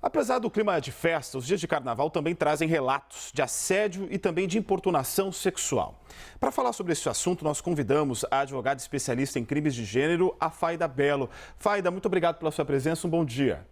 Apesar do clima de festa, os dias de carnaval também trazem relatos de assédio e também de importunação sexual. Para falar sobre esse assunto, nós convidamos a advogada especialista em crimes de gênero, a Faida Bello. Faida, muito obrigado pela sua presença, um bom dia.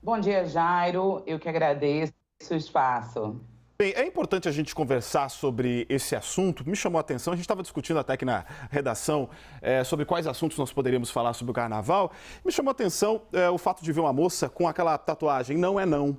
Bom dia, Jairo. Eu que agradeço o espaço. Bem, é importante a gente conversar sobre esse assunto. Me chamou a atenção, a gente estava discutindo até aqui na redação sobre quais assuntos nós poderíamos falar sobre o carnaval. Me chamou a atenção o fato de ver uma moça com aquela tatuagem "não é não".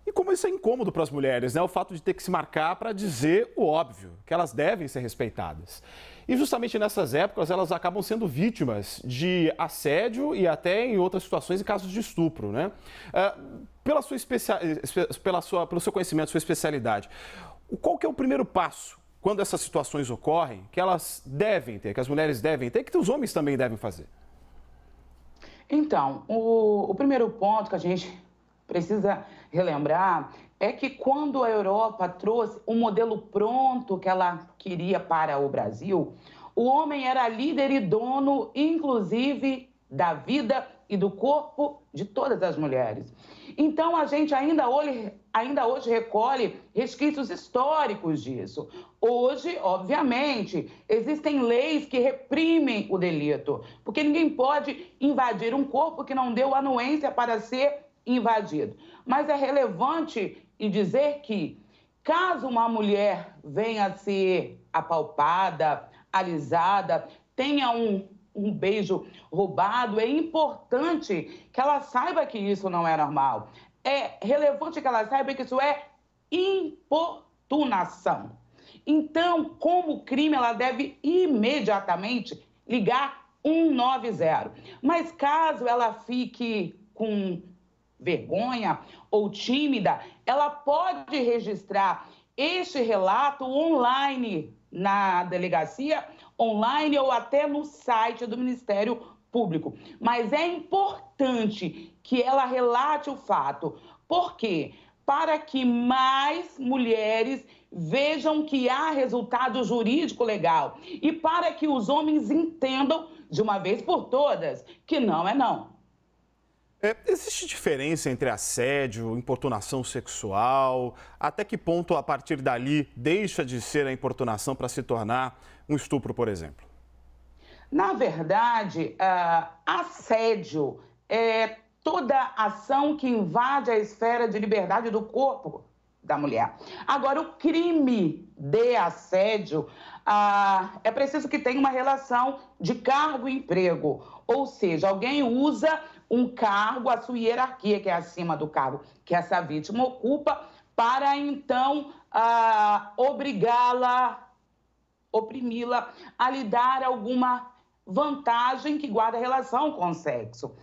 E como isso é incômodo para as mulheres, né? O fato de ter que se marcar para dizer o óbvio, que elas devem ser respeitadas. E justamente nessas épocas elas acabam sendo vítimas de assédio e até em outras situações, em casos de estupro, né? Pelo seu conhecimento, sua especialidade, qual que é o primeiro passo quando essas situações ocorrem que elas devem ter, que as mulheres devem ter, que os homens também devem fazer? Então, o primeiro ponto que a gente precisa relembrar é que quando a Europa trouxe um modelo pronto que ela queria para o Brasil, o homem era líder e dono, inclusive, da vida e do corpo de todas as mulheres. Então, a gente ainda hoje recolhe resquícios históricos disso. Hoje, obviamente, existem leis que reprimem o delito, porque ninguém pode invadir um corpo que não deu anuência para ser invadido. Mas é relevante dizer que, caso uma mulher venha a ser apalpada, alisada, tenha um beijo roubado, é importante que ela saiba que isso não é normal. É relevante que ela saiba que isso é importunação. Então, como crime, ela deve imediatamente ligar 190. Mas caso ela fique com vergonha ou tímida, ela pode registrar este relato online na delegacia, online ou até no site do Ministério Público. Mas é importante que ela relate o fato. Por quê? Para que mais mulheres vejam que há resultado jurídico legal e para que os homens entendam de uma vez por todas que não é não. Existe diferença entre assédio, importunação sexual? Até que ponto, a partir dali, deixa de ser a importunação para se tornar um estupro, por exemplo? Na verdade, assédio é toda ação que invade a esfera de liberdade do corpo da mulher. Agora, o crime de assédio é preciso que tenha uma relação de cargo e emprego, ou seja, alguém usa um cargo, a sua hierarquia, que é acima do cargo que essa vítima ocupa, para então obrigá-la, oprimi-la a lhe dar alguma vantagem que guarda relação com o sexo.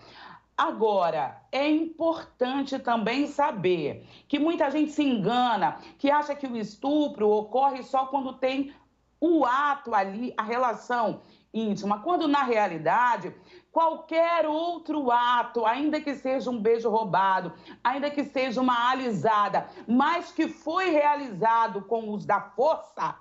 Agora, é importante também saber que muita gente se engana, que acha que o estupro ocorre só quando tem o ato ali, a relação íntima, quando na realidade qualquer outro ato, ainda que seja um beijo roubado, ainda que seja uma alisada, mas que foi realizado com o uso da força,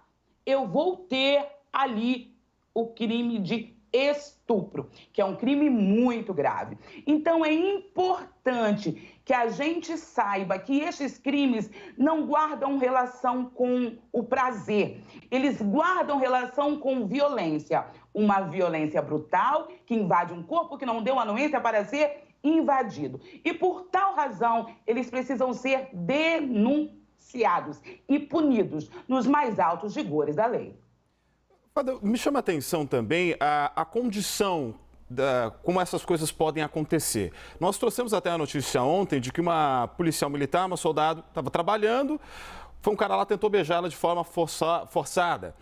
eu vou ter ali o crime de estupro, que é um crime muito grave. Então, é importante que a gente saiba que estes crimes não guardam relação com o prazer, eles guardam relação com violência. Uma violência brutal que invade um corpo que não deu anuência para ser invadido. E por tal razão, eles precisam ser denunciados e punidos nos mais altos rigores da lei. Me chama a atenção também a condição como essas coisas podem acontecer. Nós trouxemos até a notícia ontem de que uma policial militar, uma soldado, estava trabalhando, foi um cara lá, tentou beijá-la de forma forçada.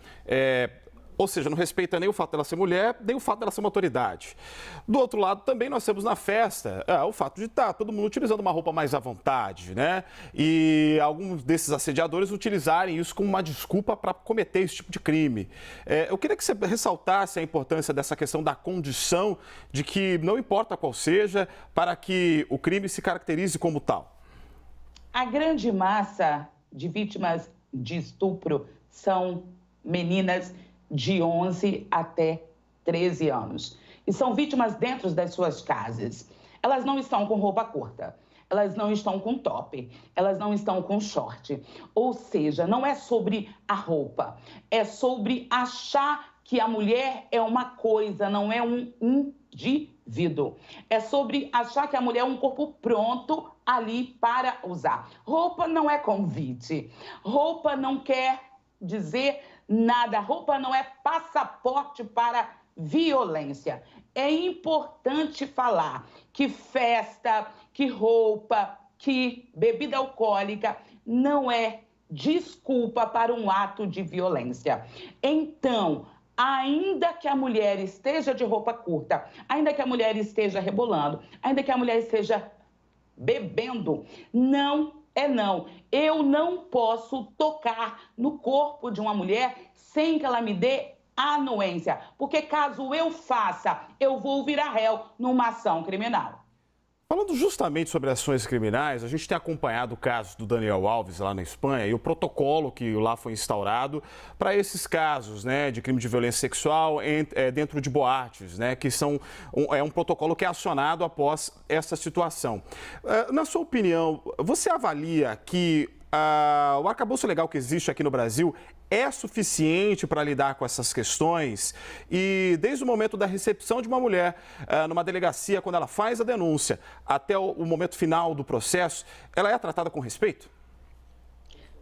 Ou seja, não respeita nem o fato dela ser mulher, nem o fato dela ser uma autoridade. Do outro lado, também nós temos na festa o fato de estar todo mundo utilizando uma roupa mais à vontade, né? E alguns desses assediadores utilizarem isso como uma desculpa para cometer esse tipo de crime. Eu queria que você ressaltasse a importância dessa questão da condição de que não importa qual seja, para que o crime se caracterize como tal. A grande massa de vítimas de estupro são meninas de 11 até 13 anos. E são vítimas dentro das suas casas. Elas não estão com roupa curta. elas não estão com top, elas não estão com short. Ou seja, não é sobre a roupa, é sobre achar que a mulher é uma coisa, não é um indivíduo. É sobre achar que a mulher é um corpo pronto ali para usar. Roupa não é convite, roupa não quer dizer nada, roupa não é passaporte para violência. É importante falar que festa, que roupa, que bebida alcoólica não é desculpa para um ato de violência. Então, ainda que a mulher esteja de roupa curta, ainda que a mulher esteja rebolando, ainda que a mulher esteja bebendo, não é não. Eu não posso tocar no corpo de uma mulher sem que ela me dê anuência, porque caso eu faça, eu vou virar réu numa ação criminal. Falando justamente sobre ações criminais, a gente tem acompanhado o caso do Daniel Alves lá na Espanha e o protocolo que lá foi instaurado para esses casos, né, de crime de violência sexual dentro de boates, né, que são um protocolo que é acionado após essa situação. Na sua opinião, você avalia que o arcabouço legal que existe aqui no Brasil é suficiente para lidar com essas questões? E desde o momento da recepção de uma mulher numa delegacia, quando ela faz a denúncia, até o momento final do processo, ela é tratada com respeito?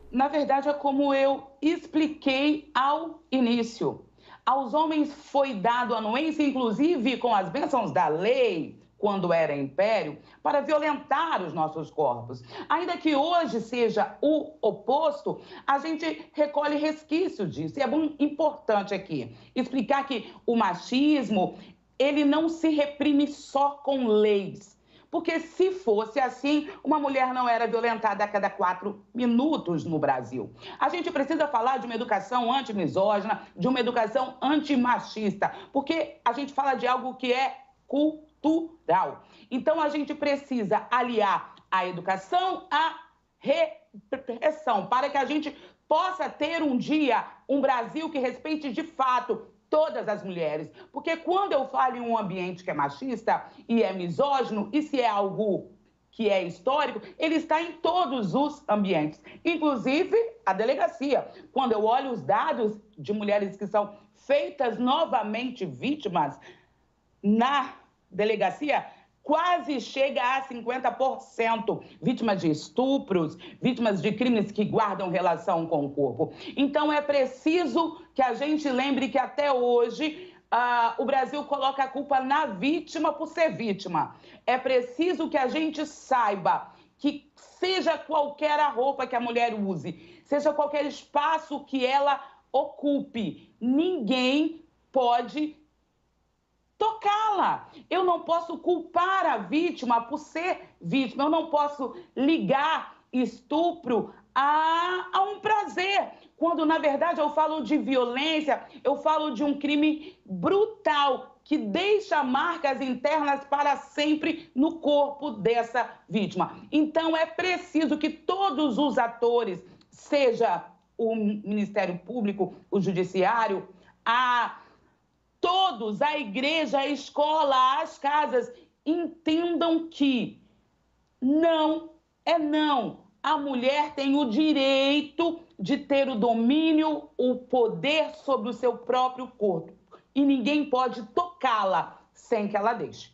Na verdade, é como eu expliquei ao início. Aos homens foi dado anuência, inclusive com as bênçãos da lei, quando era império, para violentar os nossos corpos. Ainda que hoje seja o oposto, a gente recolhe resquício disso. E é importante aqui explicar que o machismo, ele não se reprime só com leis. Porque se fosse assim, uma mulher não era violentada a cada 4 minutos no Brasil. A gente precisa falar de uma educação antimisógina, de uma educação antimachista, porque a gente fala de algo que é cultural. Então, a gente precisa aliar a educação à repressão, para que a gente possa ter um dia, um Brasil que respeite de fato todas as mulheres. Porque quando eu falo em um ambiente que é machista e é misógino, e se é algo que é histórico, ele está em todos os ambientes, inclusive a delegacia. Quando eu olho os dados de mulheres que são feitas novamente vítimas na delegacia, quase chega a 50% vítimas de estupros, vítimas de crimes que guardam relação com o corpo. Então, é preciso que a gente lembre que até hoje o Brasil coloca a culpa na vítima por ser vítima. É preciso que a gente saiba que seja qualquer a roupa que a mulher use, seja qualquer espaço que ela ocupe, ninguém pode tocá-la. Eu não posso culpar a vítima por ser vítima. Eu não posso ligar estupro a um prazer. Quando, na verdade, eu falo de violência, eu falo de um crime brutal que deixa marcas internas para sempre no corpo dessa vítima. Então, é preciso que todos os atores, seja o Ministério Público, o Judiciário, todos, a igreja, a escola, as casas, entendam que não é não. A mulher tem o direito de ter o domínio, o poder sobre o seu próprio corpo. E ninguém pode tocá-la sem que ela deixe.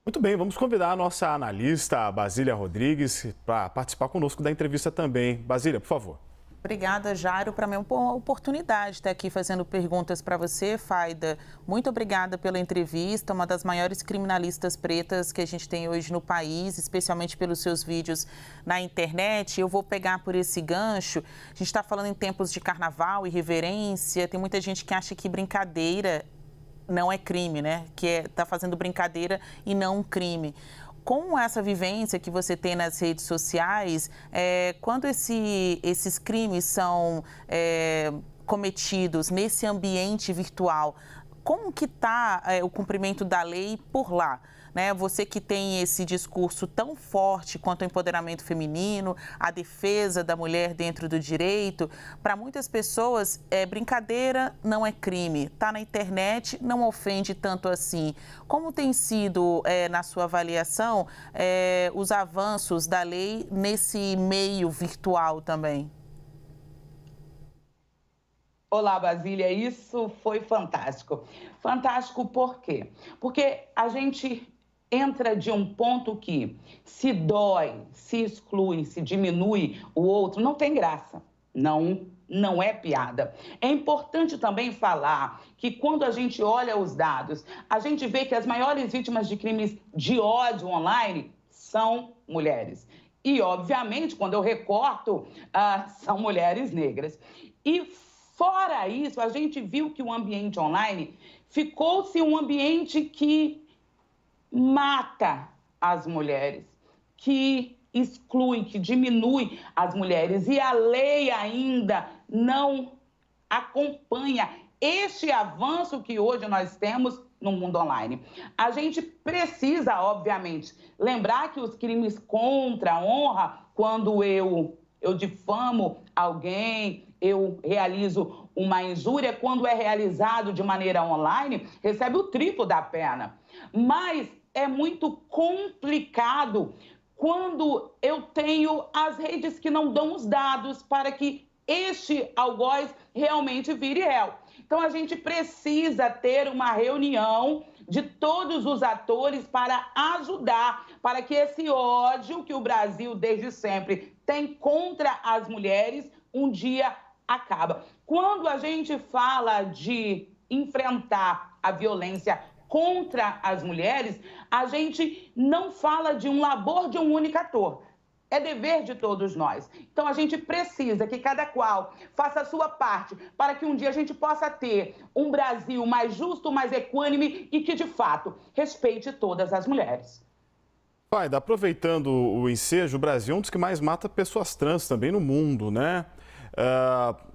Muito bem, vamos convidar a nossa analista, Basília Rodrigues, para participar conosco da entrevista também. Basília, por favor. Obrigada, Jairo. Para mim é uma oportunidade estar aqui fazendo perguntas para você, Faida. Muito obrigada pela entrevista, uma das maiores criminalistas pretas que a gente tem hoje no país, especialmente pelos seus vídeos na internet. Eu vou pegar por esse gancho. A gente está falando em tempos de carnaval, irreverência. Tem muita gente que acha que brincadeira não é crime, né? Que está fazendo brincadeira e não um crime. Com essa vivência que você tem nas redes sociais, quando esses crimes são cometidos nesse ambiente virtual, como que está o cumprimento da lei por lá? né? Você que tem esse discurso tão forte quanto o empoderamento feminino, a defesa da mulher dentro do direito, para muitas pessoas, brincadeira não é crime. Tá na internet, não ofende tanto assim. Como tem sido, na sua avaliação, os avanços da lei nesse meio virtual também? Olá, Basília, isso foi fantástico. Fantástico por quê? Porque a gente entra de um ponto que se dói, se exclui, se diminui o outro, não tem graça. Não é piada. É importante também falar que quando a gente olha os dados, a gente vê que as maiores vítimas de crimes de ódio online são mulheres. E, obviamente, quando eu recorto, são mulheres negras. E, fora isso, a gente viu que o ambiente online ficou-se um ambiente que mata as mulheres, que exclui, que diminui as mulheres. E a lei ainda não acompanha este avanço que hoje nós temos no mundo online. A gente precisa, obviamente, lembrar que os crimes contra a honra, quando eu difamo alguém, eu realizo uma injúria, quando é realizado de maneira online, recebe o triplo da pena. Mas é muito complicado quando eu tenho as redes que não dão os dados para que este algoz realmente vire réu. Então, a gente precisa ter uma reunião de todos os atores para ajudar, para que esse ódio que o Brasil desde sempre tem contra as mulheres, um dia acaba. Quando a gente fala de enfrentar a violência contra as mulheres, a gente não fala de um labor de um único ator. É dever de todos nós. Então, a gente precisa que cada qual faça a sua parte para que um dia a gente possa ter um Brasil mais justo, mais equânime e que, de fato, respeite todas as mulheres. Faida, aproveitando o ensejo, o Brasil é um dos que mais mata pessoas trans também no mundo, né?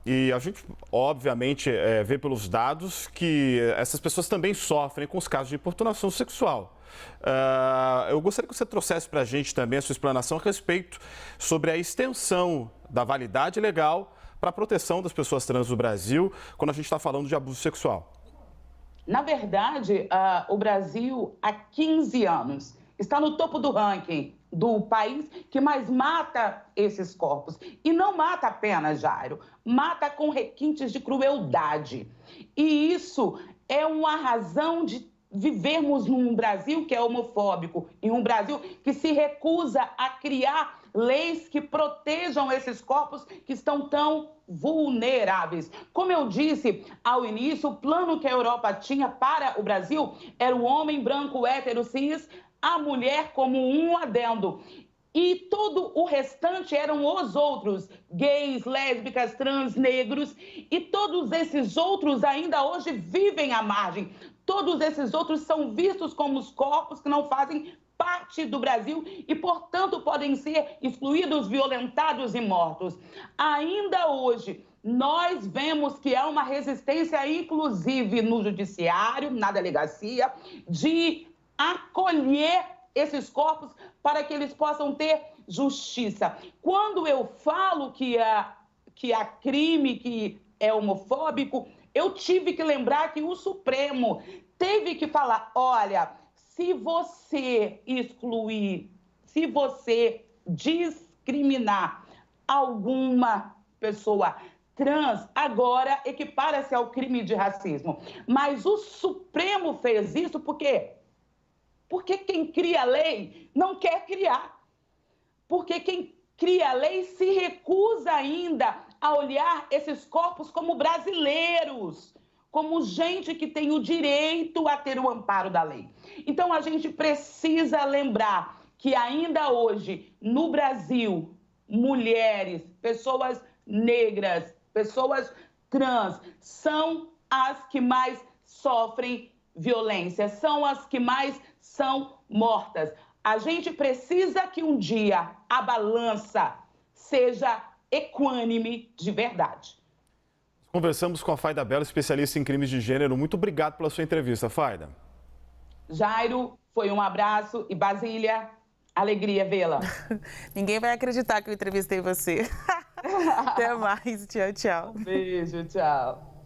E a gente, obviamente, vê pelos dados que essas pessoas também sofrem com os casos de importunação sexual. Eu gostaria que você trouxesse para a gente também a sua explanação a respeito sobre a extensão da validade legal para a proteção das pessoas trans do Brasil quando a gente está falando de abuso sexual. Na verdade, o Brasil, há 15 anos, está no topo do ranking do país que mais mata esses corpos. E não mata apenas, Jairo, mata com requintes de crueldade. E isso é uma razão de vivermos num Brasil que é homofóbico, em um Brasil que se recusa a criar leis que protejam esses corpos que estão tão vulneráveis. Como eu disse ao início, o plano que a Europa tinha para o Brasil era o homem branco hétero cis, a mulher como um adendo. E todo o restante eram os outros, gays, lésbicas, trans, negros. E todos esses outros ainda hoje vivem à margem. Todos esses outros são vistos como os corpos que não fazem parte do Brasil e, portanto, podem ser excluídos, violentados e mortos. Ainda hoje, nós vemos que há uma resistência, inclusive no judiciário, na delegacia, de acolher esses corpos para que eles possam ter justiça. Quando eu falo que há crime que é homofóbico, eu tive que lembrar que o Supremo teve que falar, olha, se você excluir, se você discriminar alguma pessoa trans, agora equipara-se ao crime de racismo. Mas o Supremo fez isso por quê? Porque quem cria a lei não quer criar. Porque quem cria a lei se recusa ainda a olhar esses corpos como brasileiros, como gente que tem o direito a ter o amparo da lei. Então, a gente precisa lembrar que ainda hoje, no Brasil, mulheres, pessoas negras, pessoas trans, são as que mais sofrem violência, são as que mais são mortas. A gente precisa que um dia a balança seja equânime de verdade. Conversamos com a Faida Bello, especialista em crimes de gênero. Muito obrigado pela sua entrevista, Faida. Jairo, foi um abraço e Basília, alegria vê-la. Ninguém vai acreditar que eu entrevistei você. Até mais, tchau, tchau. Beijo, tchau.